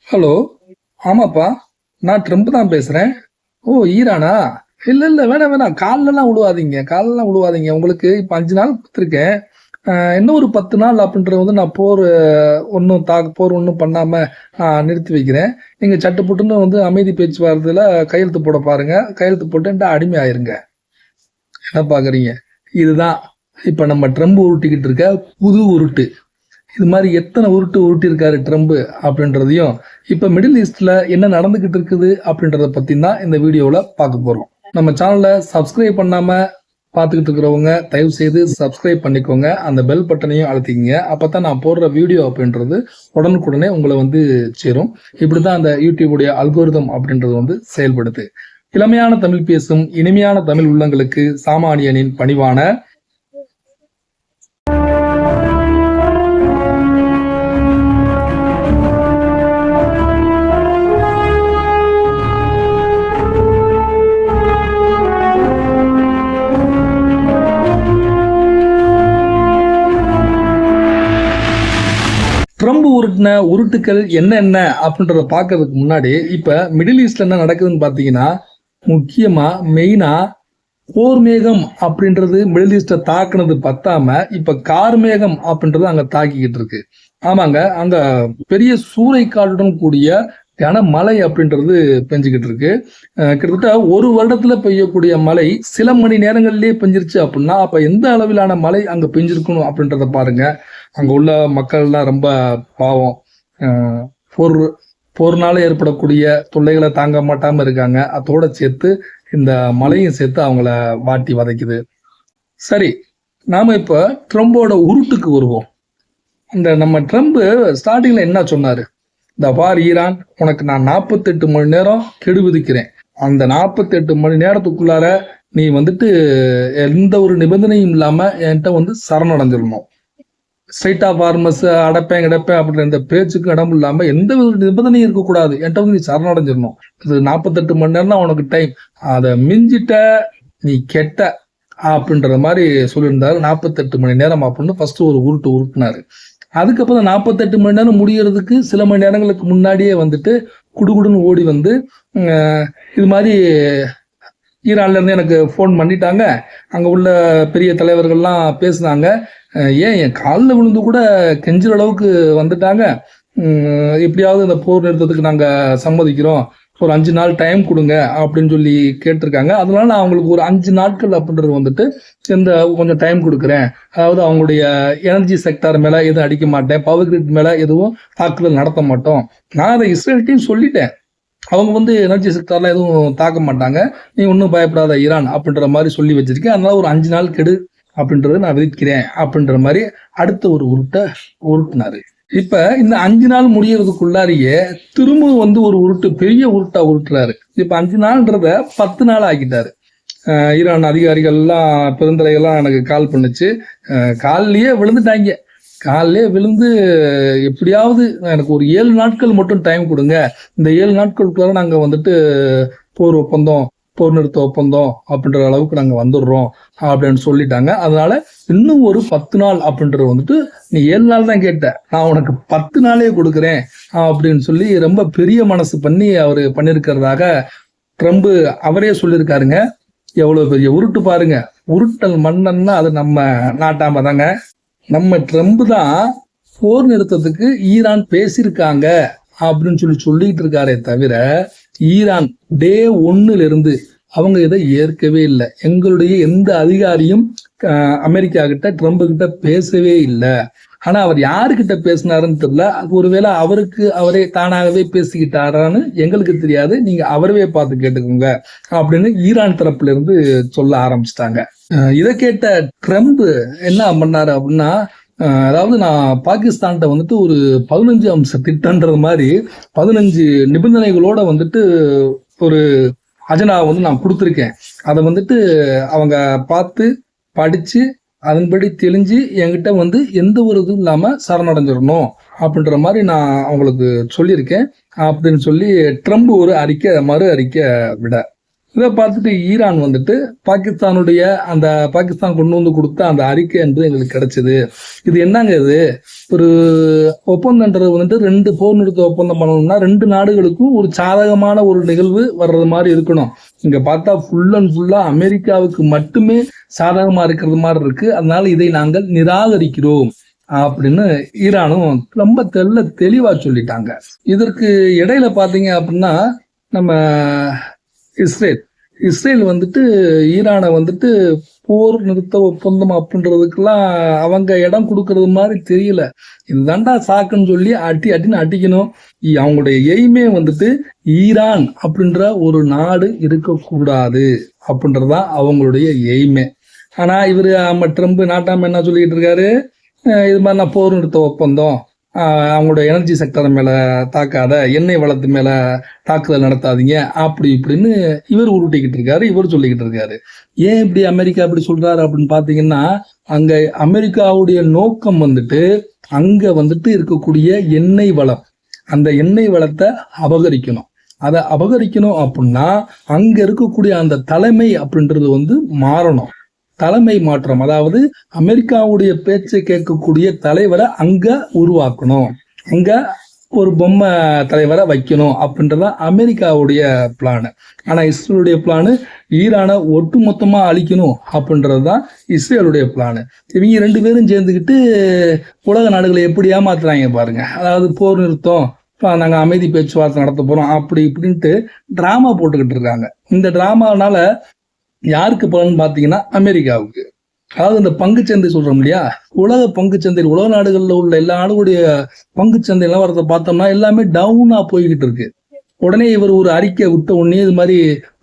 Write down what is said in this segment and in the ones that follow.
Hello. ஆமாப்பா, நான் Trump தான் பேசுறேன். ஓ, ஈரானா? இல்ல இல்ல, வேணாம் வேணாம், கால்லலாம் விழுவாதீங்க, காலெல்லாம் விழுவாதீங்க. உங்களுக்கு இப்ப 5 நாள் கொடுத்துருக்கேன். இன்னும் ஒரு 10 நாள் அப்படின்றது வந்து நான் போர் ஒன்றும் பண்ணாம நிறுத்தி வைக்கிறேன். நீங்க சட்டுப்புட்டுன்னு வந்து அமைதி பேச்சுவார்த்தையில கையெழுத்து போட பாருங்க. கையெழுத்து போட்டு அடிமை ஆயிருங்க. என்ன பாக்குறீங்க? இதுதான் இப்ப நம்ம ட்ரம்ப் உருட்டிக்கிட்டு இருக்க புது உருட்டு. இது மாதிரி எத்தனை உருட்டி இருக்காரு ட்ரம்ப் அப்படின்றதையும் இப்ப மிடில் ஈஸ்ட்ல என்ன நடந்துகிட்டு இருக்குது அப்படின்றத பத்தி தான் இந்த வீடியோல பார்க்க போறோம். நம்ம சேனலை சப்ஸ்கிரைப் பண்ணாம பார்த்துக்கிட்டு இருக்கிறவங்க தயவு செய்து சப்ஸ்கிரைப் பண்ணிக்கோங்க. அந்த பெல் பட்டனையும் அழுத்திக்கிங்க. அப்பதான் நான் போடுற வீடியோ அப்படின்றது உடனுக்குடனே உங்களை வந்து சேரும். இப்படிதான் அந்த யூடியூபுடைய அல்கோரிதம் அப்படின்றது வந்து செயல்படுது. இளமையான தமிழ் பேசும் இனிமையான தமிழ் உள்ளங்களுக்கு சாமானியனின் பணிவான ட்ரம்ப் உருட்டின உருட்டுக்கள் என்னென்ன அப்படின்றத பார்க்கறதுக்கு முன்னாடி இப்ப மிடில் ஈஸ்ட்ல என்ன நடக்குதுன்னு பாத்தீங்கன்னா, முக்கியமா மெயினா போர் மேகம் அப்படின்றது மிடில் ஈஸ்ட தாக்குனது பத்தாம இப்ப கார்மேகம் அப்படின்றது அங்க தாக்கிக்கிட்டு இருக்கு. ஆமாங்க, அங்க பெரிய சூறைக்காற்றுடன் கூடிய கனமழை அப்படின்றது பெஞ்சுக்கிட்டு இருக்கு. கிட்டத்தட்ட ஒரு வருடத்துல பெய்யக்கூடிய மழை சில மணி நேரங்கள்லயே பெஞ்சிருச்சு அப்படின்னா அப்ப எந்த அளவிலான மழை அங்க பெஞ்சிருக்கணும் அப்படின்றத பாருங்க. அங்க உள்ள மக்கள்லாம் ரொம்ப பாவம். போர் போர்னால ஏற்படக்கூடிய தொல்லைகளை தாங்க மாட்டாம இருக்காங்க. அதோட சேர்த்து இந்த மழையும் சேர்த்து அவங்கள வாட்டி வதைக்குது. சரி, நாம இப்ப ட்ரம்போட உருட்டுக்கு வருவோம். இந்த நம்ம ட்ரம்ப் ஸ்டார்டிங்ல என்ன சொன்னாரு? இந்த பார் ஈரான், உனக்கு நான் 48 மணி நேரம் கெடு விதிக்கிறேன். அந்த 48 மணி நேரத்துக்குள்ளார நீ வந்துட்டு எந்த ஒரு நிபந்தனையும் இல்லாம என்கிட்ட வந்து சரணடைஞ்சிடணும். ஸ்ட்ரைட் ஆஃப் ஆர்மஸ் அடைப்பேன் கிடப்பேன் அப்படின்ற இந்த பேச்சுக்கு இடம் இல்லாம எந்த வித நிபந்தனையும் இருக்கக்கூடாது. என்கிட்ட வந்து நீ சரணடைஞ்சிடணும். இது 48 மணி நேரம் தான் உனக்கு டைம். அதை மிஞ்சிட்ட நீ கெட்ட அப்படின்ற மாதிரி சொல்லியிருந்தாரு. 48 மணி நேரம் அப்படின்னு ஃபர்ஸ்ட் ஒரு உருட்டுனாரு. அதுக்கப்புறம் 48 மணி நேரம் முடியறதுக்கு சில மணி நேரங்களுக்கு முன்னாடியே வந்துட்டு குடுகுடுன்னு ஓடி வந்து இது மாதிரி ஈரான்ல இருந்து எனக்கு ஃபோன் பண்ணிட்டாங்க. அங்க உள்ள பெரிய தலைவர்கள்லாம் பேசினாங்க. என் காலில் விழுந்து கூட கெஞ்சுற அளவுக்கு வந்துட்டாங்க. எப்படியாவது இந்த போர் நிறுத்தத்துக்கு நாங்க சம்மதிக்கிறோம், ஒரு 5 நாள் டைம் கொடுங்க அப்படின்னு சொல்லி கேட்டிருக்காங்க. அதனால நான் அவங்களுக்கு ஒரு 5 நாட்கள் அப்படின்றது வந்துட்டு கொஞ்சம் டைம் கொடுக்குறேன். அதாவது அவங்களுடைய எனர்ஜி செக்டார் மேல எதுவும் அடிக்க மாட்டேன், பவர் கிரிட் மேல எதுவும் தாக்குதல் நடத்த மாட்டோம். நான் அதை இஸ்ரேல்ட்டையும் சொல்லிட்டேன். அவங்க வந்து எனர்ஜி செக்டார்லாம் எதுவும் தாக்க மாட்டாங்க, நீ ஒன்றும் பயப்படாத ஈரான் அப்படின்ற மாதிரி சொல்லி வச்சிருக்கேன். அதனால ஒரு 5 நாள் கெடு அப்படின்றத நான் விதிக்கிறேன் அப்படின்ற மாதிரி அடுத்த ஒரு உருட்டினாரு. இப்ப இந்த 5 நாள் முடியறதுக்குள்ளாரியே திரும்ப வந்து ஒரு பெரிய உருட்டா உருட்டுறாரு. இப்ப 5 நாள்ன்றத 10 நாள் ஆக்கிட்டாரு. ஈரான் அதிகாரிகள்லாம் பெருந்தலைகள்லாம் எனக்கு கால் பண்ணுச்சு. காலிலேயே விழுந்துட்டாங்க. காலையிலே விழுந்து எப்படியாவது எனக்கு ஒரு 7 நாட்கள் மட்டும் டைம் கொடுங்க, இந்த 7 நாட்களுக்குள்ள நாங்க வந்துட்டு போர் நிறுத்த ஒப்பந்தம் அப்படின்ற அளவுக்கு நாங்க வந்துடுறோம் அப்படின்னு சொல்லிட்டாங்க. அதனால இன்னும் ஒரு 10 நாள் அப்படின்றது வந்துட்டு நீ 7 நாள் தான் கேட்ட, நான் உனக்கு 10 நாளே கொடுக்குறேன் அப்படின்னு சொல்லி ரொம்ப பெரிய மனசு பண்ணி அவரு பண்ணிருக்கிறதாக ட்ரம்ப் அவரே சொல்லியிருக்காருங்க. எவ்வளவு பெரிய உருட்டு பாருங்க. உருட்டல் மன்னன்னா அது நம்ம நாட்டாம தாங்க. நம்ம ட்ரம்ப் தான் போர் நிறுத்தத்துக்கு ஈரான் பேசியிருக்காங்க அப்படின்னு சொல்லிட்டு இருக்காரே தவிர ஈரான் டே 1ல இருந்து அவங்க இதை ஏற்கவே இல்லை. எங்களுடைய எந்த அதிகாரியும் அமெரிக்கா கிட்ட ட்ரம்ப் கிட்ட பேசவே இல்லை. ஆனா அவர் யாருக்கிட்ட பேசினாருன்னு தெரியல. ஒருவேளை அவரே தானாகவே பேசிக்கிட்டாரான்னு எங்களுக்கு தெரியாது. நீங்க அவரவே பார்த்து கேட்டுக்கோங்க அப்படின்னு ஈரான் தரப்புல இருந்து சொல்ல ஆரம்பிச்சிட்டாங்க. இதை கேட்ட ட்ரம்ப் என்ன பண்ணாரு அப்படின்னா, அதாவது நான் பாகிஸ்தான்கிட்ட வந்துட்டு ஒரு 15 அம்ச திட்டம்ன்றது மாதிரி 15 நிபந்தனைகளோட வந்துட்டு ஒரு அஜெண்டாவை வந்து நான் கொடுத்துருக்கேன். அதை வந்துட்டு அவங்க பார்த்து படிச்சு அதன்படி தெளிஞ்சு என்கிட்ட வந்து எந்த ஒரு இதுவும் இல்லாம சரணடைஞ்சிடணும் அப்படின்ற மாதிரி நான் அவங்களுக்கு சொல்லியிருக்கேன் அப்படின்னு சொல்லி ட்ரம்ப் ஒரு மறு அறிக்கை விட இதை பார்த்துட்டு ஈரான் வந்துட்டு பாகிஸ்தானுடைய அந்த பாகிஸ்தான் கொண்டு வந்து கொடுத்த அந்த அறிக்கை என்பது எங்களுக்கு கிடைச்சது. இது என்னங்க இது, ஒரு ஒப்பந்தம்ன்றது வந்துட்டு 2 போர் நிறுத்த ஒப்பந்தம் பண்ணணும்னா 2 நாடுகளுக்கும் ஒரு சாதகமான ஒரு நிகழ்வு வர்றது மாதிரி இருக்கணும். இங்க பார்த்தா ஃபுல் அண்ட் ஃபுல்லா அமெரிக்காவுக்கு மட்டுமே சாதகமா இருக்கிறது மாதிரி இருக்கு. அதனால இதை நாங்கள் நிராகரிக்கிறோம் அப்படின்னு ஈரானும் ரொம்ப தெளிவா சொல்லிட்டாங்க. இதற்கு இடையில பாத்தீங்க அப்படின்னா நம்ம இஸ்ரேல் வந்துட்டு ஈரானை வந்துட்டு போர் நிறுத்த ஒப்பந்தம் அப்படின்றதுக்கெல்லாம் அவங்க இடம் கொடுக்கறது மாதிரி தெரியல. இதுதான்டா சாக்குன்னு சொல்லி அட்டின்னு அடிக்கணும். அவங்களுடைய எய்மே வந்துட்டு ஈரான் அப்படின்ற ஒரு நாடு இருக்கக்கூடாது அப்படின்றதுதான் அவங்களுடைய எய்மே. ஆனா இவரு ட்ரம்ப் நாட்டாம என்ன சொல்லிட்டு இருக்காரு, இது மாதிரி நான் போர் நிறுத்த ஒப்பந்தம், அவங்களோட எனர்ஜி செக்டர் மேல தாக்காத, எண்ணெய் வளத்து மேல தாக்குதல் நடத்தாதீங்க அப்படி இப்படின்னு இவர் உருட்டிக்கிட்டு இருக்காரு, இவர் சொல்லிக்கிட்டு இருக்காரு. ஏன் இப்படி அமெரிக்கா இப்படி சொல்றாரு அப்படின்னு பாத்தீங்கன்னா, அங்க அமெரிக்காவுடைய நோக்கம் வந்துட்டு அங்க வந்துட்டு இருக்கக்கூடிய எண்ணெய் வளம், அந்த எண்ணெய் வளத்தை அபகரிக்கணும். அதை அபகரிக்கணும் அப்படின்னா அங்க இருக்கக்கூடிய அந்த தலைமை அப்படின்றது வந்து மாறணும். தலைமை மாற்றம், அதாவது அமெரிக்காவுடைய பேச்சை கேட்கக்கூடிய தலைவரை அங்க உருவாக்கணும், அங்க ஒரு பொம்மை தலைவரை வைக்கணும் அப்படின்றதான் அமெரிக்காவுடைய பிளானு. ஆனா இஸ்ரேலுடைய பிளானு ஈரானை ஒட்டு மொத்தமா அழிக்கணும் அப்படின்றதுதான் இஸ்ரேலுடைய பிளானு. இவங்க 2 பேரும் சேர்ந்துக்கிட்டு உலக நாடுகளை எப்படி ஏமாத்துறாங்க பாருங்க. அதாவது போர் நிறுத்தம், நாங்க அமைதி பேச்சுவார்த்தை நடத்த போறோம் அப்படி இப்படின்ட்டு டிராமா போட்டுக்கிட்டு இருக்காங்க. இந்த டிராமானால யாருக்கு பலன் பாத்தீங்கன்னா அமெரிக்காவுக்கு. அதாவது இந்த பங்குச்சந்தை சொல்றோம் இல்லையா, உலக பங்குச்சந்தையில் உலக நாடுகள்ல உள்ள எல்லா நாடுகளுடைய பங்குச்சந்தை நிலவரத்தை பார்த்தோம்னா எல்லாமே டவுனா போய்கிட்டு இருக்கு. உடனே இவர் ஒரு அறிக்கை விட்ட உடனே இது மாதிரி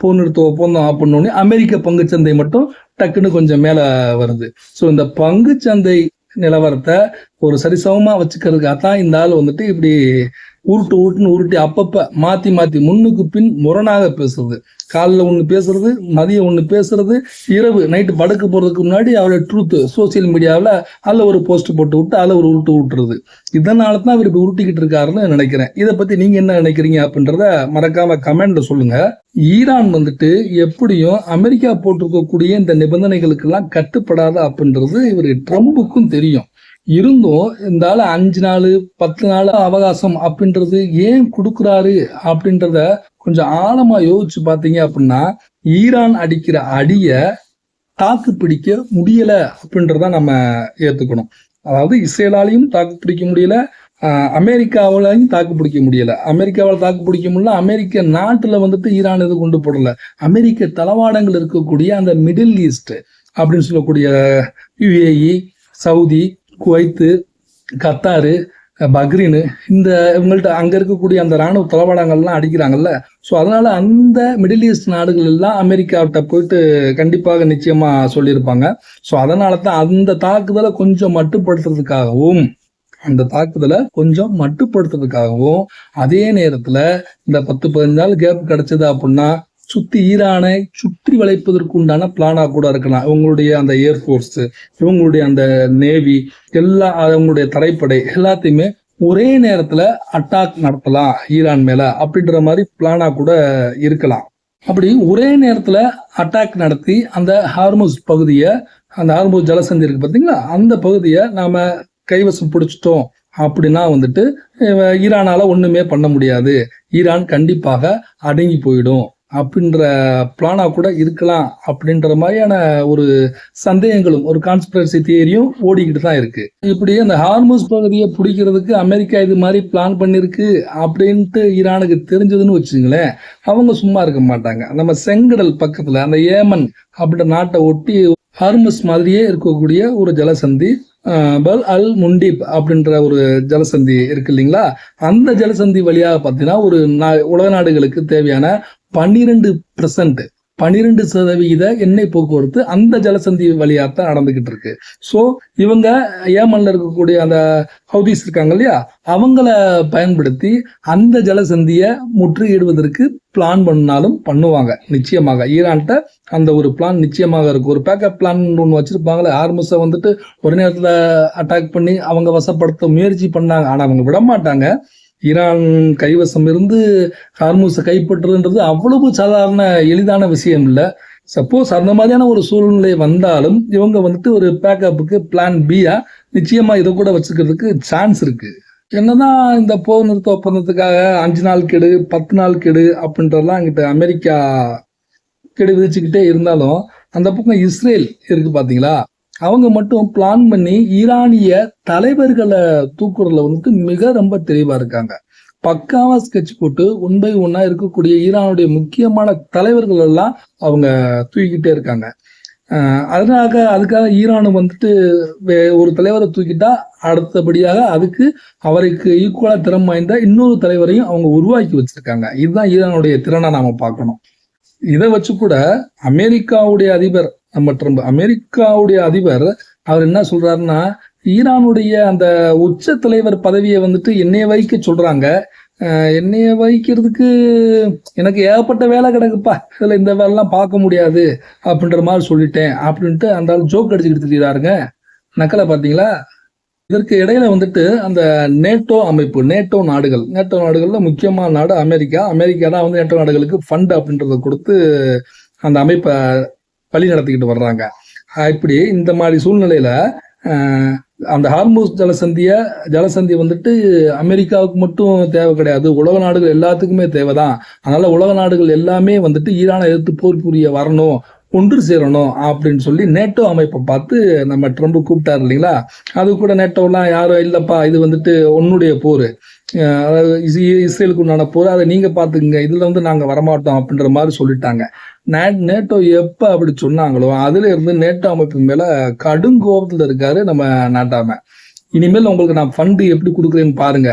போர் நிறுத்த ஒப்பந்தம் பண்ண உடனே அமெரிக்க பங்குச்சந்தை மட்டும் டக்குன்னு கொஞ்சம் மேல வருது. ஸோ இந்த பங்குச்சந்தை நிலவரத்தை ஒரு சரிசமமா வச்சுக்கிறதுக்காகத்தான் இந்த ஆள் வந்துட்டு இப்படி உருட்டி அப்பப்ப மாத்தி முன்னுக்கு பின் முரணாக பேசுறது. காலைல ஒண்ணு பேசுறது, மதியம் ஒண்ணு பேசுறது, இரவு நைட்டு படுக்க போறதுக்கு முன்னாடி அவருடைய ட்ரூத் சோசியல் மீடியாவில் அதில் ஒரு போஸ்ட் போட்டு விட்டு அதில் ஒரு விட்டுறது. இதனால தான் இவர் இப்படி உருட்டிக்கிட்டு இருக்காருன்னு நினைக்கிறேன். இதை பத்தி நீங்க என்ன நினைக்கிறீங்க அப்படின்றத மறக்காம கமெண்ட்ல சொல்லுங்க. ஈரான் வந்துட்டு எப்படியும் அமெரிக்கா போட்டிருக்கக்கூடிய இந்த நிபந்தனைகளுக்கு எல்லாம் கட்டுப்படாத அப்படின்றது இவர் ட்ரம்புக்கும் தெரியும். இருந்தும் இந்த 5 நாள் 10 நாள் அவகாசம் அப்படின்றது ஏன் கொடுக்குறாரு அப்படின்றத கொஞ்சம் ஆழமா யோசிச்சு பார்த்தீங்க அப்படின்னா, ஈரான் அடிக்கிற அடிய தாக்கு பிடிக்க முடியல அப்படின்றத நம்ம ஏத்துக்கணும். அதாவது இஸ்ரேலாலையும் தாக்கு பிடிக்க முடியல, அமெரிக்காவிலையும் தாக்கு பிடிக்க முடியல. அமெரிக்காவில் தாக்கு பிடிக்க முடியல, அமெரிக்க நாட்டுல வந்துட்டு ஈரான் இது கொண்டு போடல. அமெரிக்க தளவாடங்கள் இருக்கக்கூடிய அந்த மிடில் ஈஸ்ட் அப்படின்னு சொல்லக்கூடிய யுஏஇ, சவுதி, குவைத்து, கத்தாரு, பக்ரீனு, இந்த இவங்கள்ட்ட அங்க இருக்கக்கூடிய அந்த ராணுவ தளவாடங்கள்லாம் அடிக்கிறாங்கல்ல. ஸோ அதனால அந்த மிடில் ஈஸ்ட் நாடுகள் எல்லாம் அமெரிக்காவிட்ட போயிட்டு கண்டிப்பாக நிச்சயமா சொல்லியிருப்பாங்க. ஸோ அதனால தான் அந்த தாக்குதலை கொஞ்சம் மட்டுப்படுத்துறதுக்காகவும் அதே நேரத்துல இந்த 10-15 நாள் கேப் கிடைச்சது அப்படின்னா சுத்தி ஈரானை சுற்றி வளைப்பதற்கு உண்டான பிளானா கூட இருக்கலாம். இவங்களுடைய அந்த ஏர்ஃபோர்ஸ், இவங்களுடைய அந்த நேவி, அவங்களுடைய தரைப்படை எல்லாத்தையுமே ஒரே நேரத்துல அட்டாக் நடத்தலாம் ஈரான் மேல அப்படின்ற மாதிரி பிளானா கூட இருக்கலாம். அப்படி ஒரே நேரத்துல அட்டாக் நடத்தி அந்த ஹார்முஸ் பகுதியை, அந்த ஹார்முஸ் ஜலசந்தி இருக்கு பார்த்தீங்களா, அந்த பகுதியை நாம கைவசம் பிடிச்சிட்டோம் அப்படின்னா வந்துட்டு ஈரானால ஒண்ணுமே பண்ண முடியாது, ஈரான் கண்டிப்பாக அடங்கி போயிடும் அப்படின்ற பிளானா கூட இருக்கலாம் அப்படின்ற மாதிரியான ஒரு சந்தேகங்களும் ஒரு கான்ஸ்பிரசி தியரியும் ஓடிக்கிட்டு தான் இருக்கு. இப்படி அந்த ஹார்முஸ் பகுதியை பிடிக்கிறதுக்கு அமெரிக்கா இது மாதிரி பிளான் பண்ணிருக்கு அப்படின்ட்டு ஈரானுக்கு தெரிஞ்சதுன்னு வச்சுங்களேன், அவங்க சும்மா இருக்க மாட்டாங்க. நம்ம செங்கடல் பக்கத்துல அந்த ஏமன் அப்படின்ற நாட்டை ஒட்டி ஹார்முஸ் மாதிரியே இருக்கக்கூடிய ஒரு ஜலசந்தி பல் அல் முண்டீப் அப்படின்ற ஒரு ஜலசந்தி இருக்கு இல்லைங்களா, அந்த ஜலசந்தி வழியாக பார்த்தீங்கன்னா ஒரு உலக நாடுகளுக்கு தேவையான 12% எண்ணெய் போக்குவரத்து அந்த ஜலசந்தி வழியாத்தான் நடந்துகிட்டு இருக்கு. ஸோ இவங்க ஏமன்ல இருக்கக்கூடிய அந்த ஹவுதிஸ் இருக்காங்க இல்லையா, அவங்கள பயன்படுத்தி அந்த ஜலசந்தியை முற்றுகையிடுவதற்கு பிளான் பண்ணாலும் பண்ணுவாங்க. நிச்சயமாக ஈரான்கிட்ட அந்த ஒரு பிளான் நிச்சயமாக இருக்கு. ஒரு பேக்கப் பிளான் ஒன்று வச்சிருப்பாங்களே. ஹார்முஸை வந்துட்டு ஒரு நேரத்தில் அட்டாக் பண்ணி அவங்க வசப்படுத்த முயற்சி பண்ணாங்க, ஆனா அவங்க விட மாட்டாங்க. ஈரான் கைவசம் இருந்து ஹார்மூஸை கைப்பற்றுன்றது அவ்வளவு சாதாரண எளிதான விஷயம் இல்லை. சப்போஸ் அந்த மாதிரியான ஒரு சூழ்நிலை வந்தாலும் இவங்க வந்துட்டு ஒரு பேக்கப்புக்கு பிளான் பியா நிச்சயமா இதை கூட வச்சுக்கிறதுக்கு சான்ஸ் இருக்கு. என்னதான் இந்த போர் நிறுத்த ஒப்பந்தத்துக்காக 5 நாள் கெடு 10 நாள் கெடு அப்படின்றதெல்லாம் இங்கிட்ட அமெரிக்கா கெடு விதிச்சுக்கிட்டே இருந்தாலும் அந்த பக்கம் இஸ்ரேல் இருக்கு பாத்தீங்களா, அவங்க மட்டும் பிளான் பண்ணி ஈரானிய தலைவர்களை தூக்குறதுல வந்துட்டு மிக ரொம்ப தெளிவா இருக்காங்க. பக்காவா ஸ்கெட்ச் போட்டு 1 by 1 இருக்கக்கூடிய ஈரானுடைய முக்கியமான தலைவர்கள் எல்லாம் அவங்க தூக்கிக்கிட்டே இருக்காங்க. அதுக்காக ஈரான் வந்துட்டு ஒரு தலைவரை தூக்கிட்டா அடுத்தபடியாக அதுக்கு அவருக்கு ஈக்குவலா திறம் வாய்ந்த இன்னொரு தலைவரையும் அவங்க உருவாக்கி வச்சிருக்காங்க. இதுதான் ஈரானுடைய திறனை நாம பார்க்கணும். இதை வச்சு கூட அமெரிக்காவுடைய அதிபர் நம்ம ட்ரம்ப், அமெரிக்காவுடைய அதிபர் அவர் என்ன சொல்றாருன்னா, ஈரானுடைய அந்த உச்ச தலைவர் பதவியை வந்துட்டு என்னைய வைக்க சொல்றாங்க, என்னைய வைக்கிறதுக்கு எனக்கு ஏகப்பட்ட வேலை கிடக்குப்பா, இதுல இந்த வேலைலாம் பார்க்க முடியாது அப்படின்ற மாதிரி சொல்லிட்டேன் அப்படின்ட்டு அந்த ஆள் ஜோக் அடிச்சுக்கிட்டு தெரியுறாருங்க. நக்கலை பார்த்தீங்களா? இதற்கு இடையில வந்துட்டு அந்த நேட்டோ அமைப்பு, நேட்டோ நாடுகள்ல முக்கியமான நாடு அமெரிக்கா தான் வந்து நேட்டோ நாடுகளுக்கு ஃபண்ட் அப்படின்றத கொடுத்து அந்த அமைப்பை வழி நடத்திக்கிட்டு வர்றாங்க. இப்படி இந்த மாதிரி சூழ்நிலையில அந்த ஹார்மூஸ் ஜலசந்தி வந்துட்டு அமெரிக்காவுக்கு மட்டும் தேவை கிடையாது, உலக நாடுகள் எல்லாத்துக்குமே தேவைதான். அதனால உலக நாடுகள் எல்லாமே வந்துட்டு ஈரானை எதிர்த்து போர் புரிய வரணும், ஒன்று சேரணும் அப்படின்னு சொல்லி நேட்டோ அமைப்பை பார்த்து நம்ம ட்ரம்ப் கூப்பிட்டாரு இல்லைங்களா. அது கூட நேட்டோலாம் யாரும் இல்லப்பா, இது வந்துட்டு உன்னுடைய போர், அதாவது இஸ்ரேலுக்கு உண்டான போர், அதை நீங்க பாத்துக்குங்க, இதுல வந்து நாங்க வரமாட்டோம் அப்படின்ற மாதிரி சொல்லிட்டாங்க. நேட்டோ எப்ப அப்படி சொன்னாங்களோ அதுல இருந்து நேட்டோ அமைப்பு மேல கடும் கோபத்துல இருக்காரு நம்ம நாட்டாம. இனிமேல் உங்களுக்கு நான் ஃபண்டு எப்படி கொடுக்குறேன்னு பாருங்க,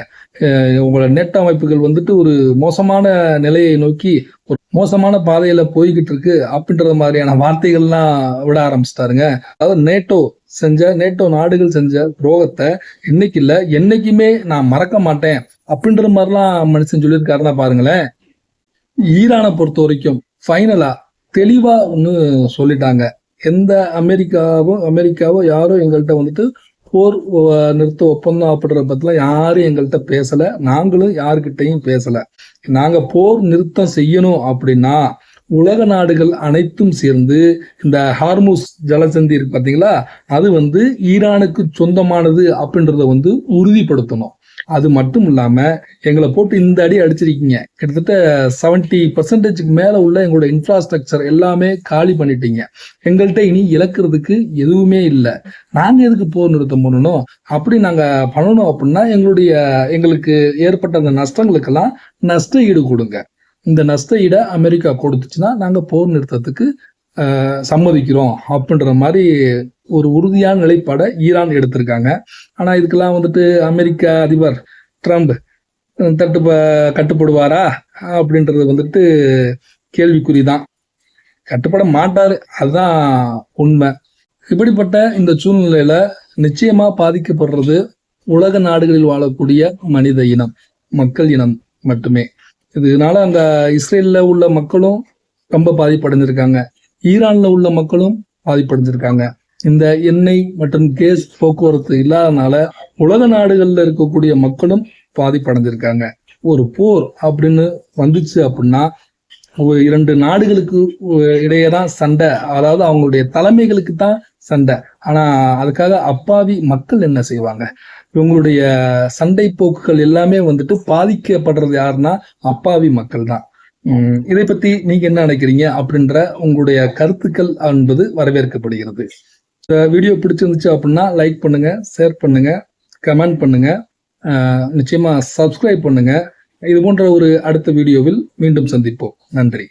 உங்களோட நேட்டோ அமைப்புகள் வந்துட்டு ஒரு மோசமான நிலையை நோக்கி ஒரு மோசமான பாதையில போய்கிட்டு இருக்கு அப்படின்ற மாதிரியான வார்த்தைகள்லாம் விட ஆரம்பிச்சிட்டாருங்க. அதாவது நேட்டோ நாடுகள் செஞ்ச துரோகத்தை இன்னைக்கு இல்ல என்னைக்குமே நான் மறக்க மாட்டேன் அப்படின்ற மாதிரிலாம் மனுஷன் சொல்லியிருக்காருன்னா பாருங்களேன். ஈரானை பொறுத்த வரைக்கும் ஃபைனலா தெளிவா ஒன்று சொல்லிட்டாங்க, எந்த அமெரிக்காவோ யாரோ எங்கள்கிட்ட வந்துட்டு போர் நிறுத்த ஒப்பந்தம் அப்படின்ற பத்தில யாரும் எங்கள்கிட்ட பேசல, நாங்களும் யாருக்கிட்டையும் பேசல. நாங்க போர் நிறுத்தம் செய்யணும் அப்படின்னா உலக நாடுகள் அனைத்தும் சேர்ந்து இந்த ஹார்மூஸ் ஜலசந்தி இருக்கு பாத்தீங்களா, அது வந்து ஈரானுக்கு சொந்தமானது அப்படின்றத வந்து உறுதிப்படுத்தணும். அது மட்டும் இல்லாம எங்களை போட்டு இந்த அடி அடிச்சிருக்கீங்க, கிட்டத்தட்ட 70% மேல உள்ள எங்களோட இன்ஃப்ராஸ்ட்ரக்சர் எல்லாமே காலி பண்ணிட்டீங்க, எங்கள்கிட்ட இனி இழக்கிறதுக்கு எதுவுமே இல்லை, நாங்க எதுக்கு போர் நிறுத்தம் பண்ணணும், அப்படி நாங்க பண்ணணும் அப்படின்னா எங்களுக்கு ஏற்பட்ட அந்த நஷ்டங்களுக்கெல்லாம் நஷ்ட ஈடு கொடுங்க. இந்த நஷ்ட ஈடை அமெரிக்கா கொடுத்துச்சுன்னா நாங்க போர் நிறுத்தத்துக்கு சம்மதிக்கிறோம் அப்படின்ற மாதிரி ஒரு உறுதியான நிலைப்பாடை ஈரான் எடுத்திருக்காங்க. ஆனா இதுக்கெல்லாம் வந்துட்டு அமெரிக்க அதிபர் ட்ரம்ப் கட்டுப்படுவாரா அப்படின்றது வந்துட்டு கேள்விக்குறிதான். கட்டுப்பட மாட்டாரு, அதுதான் உண்மை. இப்படிப்பட்ட இந்த சூழ்நிலையில நிச்சயமா பாதிக்கப்படுறது உலக நாடுகளில் வாழக்கூடிய மனித இனம், மக்கள் இனம் மட்டுமே. இதனால அங்க இஸ்ரேல்ல உள்ள மக்களும் ரொம்ப பாதிப்படைஞ்சிருக்காங்க, ஈரான்ல உள்ள மக்களும் பாதிப்படைஞ்சிருக்காங்க. இந்த எண்ணெய் மற்றும் கேஸ் போக்குவரத்து இல்லாதனால உலக நாடுகள்ல இருக்கக்கூடிய மக்களும் பாதிப்படைஞ்சிருக்காங்க. ஒரு போர் அப்படின்னு வந்துச்சு அப்படின்னா 2 நாடுகளுக்கு இடையே தான் சண்டை, அதாவது அவங்களுடைய தலைமைகளுக்கு தான் சண்டை. ஆனா அதுக்காக அப்பாவி மக்கள் என்ன செய்வாங்க? இவங்களுடைய சண்டை போக்குகள் எல்லாமே வந்துட்டு பாதிக்கப்படுறது யாருன்னா அப்பாவி மக்கள் தான். இதை பத்தி நீங்க என்ன நினைக்கிறீங்க அப்படின்ற உங்களுடைய கருத்துக்கள் என்பது வரவேற்கப்படுகிறது. வீடியோ பிடிச்சிருந்துச்சு அப்படின்னா லைக் பண்ணுங்க, ஷேர் பண்ணுங்க, கமெண்ட் பண்ணுங்க, நிச்சயமா சப்ஸ்கிரைப் பண்ணுங்க. இது போன்ற ஒரு அடுத்த வீடியோவில் மீண்டும் சந்திப்போம். நன்றி.